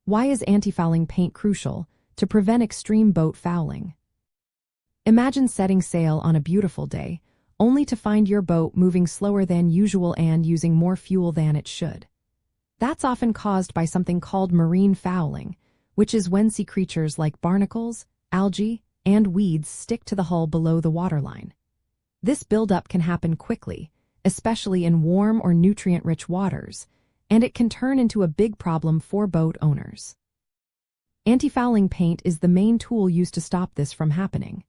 Why is anti-fouling paint crucial? To prevent extreme boat fouling. Imagine setting sail on a beautiful day, only to find your boat moving slower than usual and using more fuel than it should. That's often caused by something called marine fouling, which is when sea creatures like barnacles, algae, and weeds stick to the hull below the waterline. This buildup can happen quickly, especially in warm or nutrient-rich waters, and it can turn into a big problem for boat owners. Anti-fouling paint is the main tool used to stop this from happening.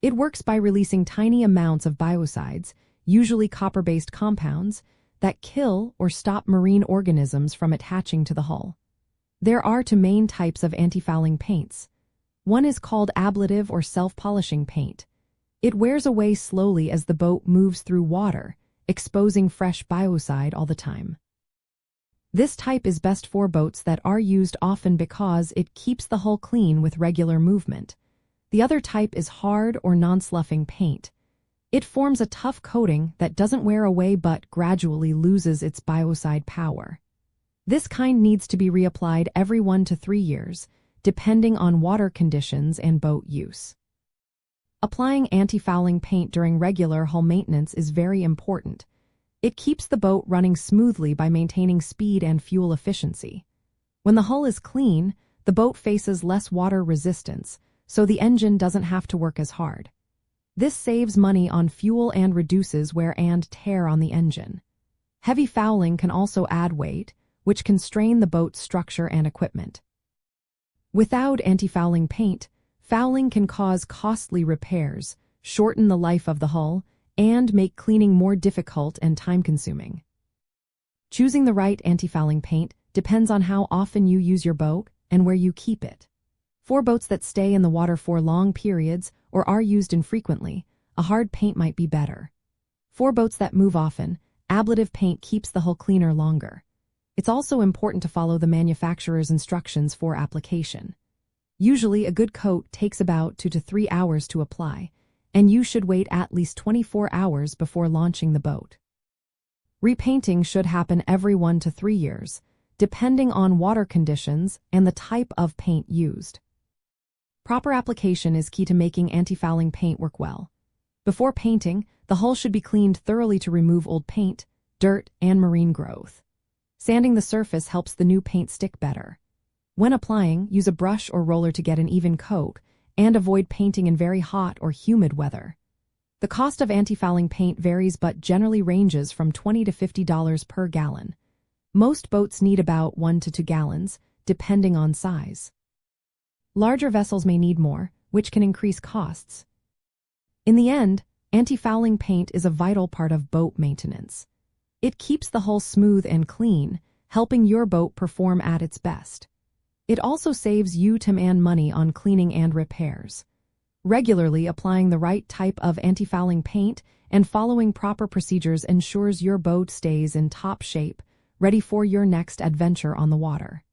It works by releasing tiny amounts of biocides, usually copper-based compounds, that kill or stop marine organisms from attaching to the hull. There are two main types of anti-fouling paints. One is called ablative or self-polishing paint. It wears away slowly as the boat moves through water, exposing fresh biocide all the time. This type is best for boats that are used often because it keeps the hull clean with regular movement. The other type is hard or non-sloughing paint. It forms a tough coating that doesn't wear away but gradually loses its biocide power. This kind needs to be reapplied every 1 to 3 years, depending on water conditions and boat use. Applying anti-fouling paint during regular hull maintenance is very important. It keeps the boat running smoothly by maintaining speed and fuel efficiency. When the hull is clean, the boat faces less water resistance, so the engine doesn't have to work as hard. This saves money on fuel and reduces wear and tear on the engine. Heavy fouling can also add weight, which can strain the boat's structure and equipment. Without anti-fouling paint, fouling can cause costly repairs, shorten the life of the hull, and make cleaning more difficult and time-consuming. Choosing the right anti-fouling paint depends on how often you use your boat and where you keep it. For boats that stay in the water for long periods or are used infrequently, a hard paint might be better. For boats that move often, ablative paint keeps the hull cleaner longer. It's also important to follow the manufacturer's instructions for application. Usually, a good coat takes about 2 to 3 hours to apply, and you should wait at least 24 hours before launching the boat. Repainting should happen every 1 to 3 years, depending on water conditions and the type of paint used. Proper application is key to making anti-fouling paint work well. Before painting, the hull should be cleaned thoroughly to remove old paint, dirt, and marine growth. Sanding the surface helps the new paint stick better. When applying, use a brush or roller to get an even coat, and avoid painting in very hot or humid weather. The cost of anti-fouling paint varies but generally ranges from $20 to $50 per gallon. Most boats need about 1 to 2 gallons, depending on size. Larger vessels may need more, which can increase costs. In the end, anti-fouling paint is a vital part of boat maintenance. It keeps the hull smooth and clean, helping your boat perform at its best. It also saves you time and money on cleaning and repairs. Regularly applying the right type of anti-fouling paint and following proper procedures ensures your boat stays in top shape, ready for your next adventure on the water.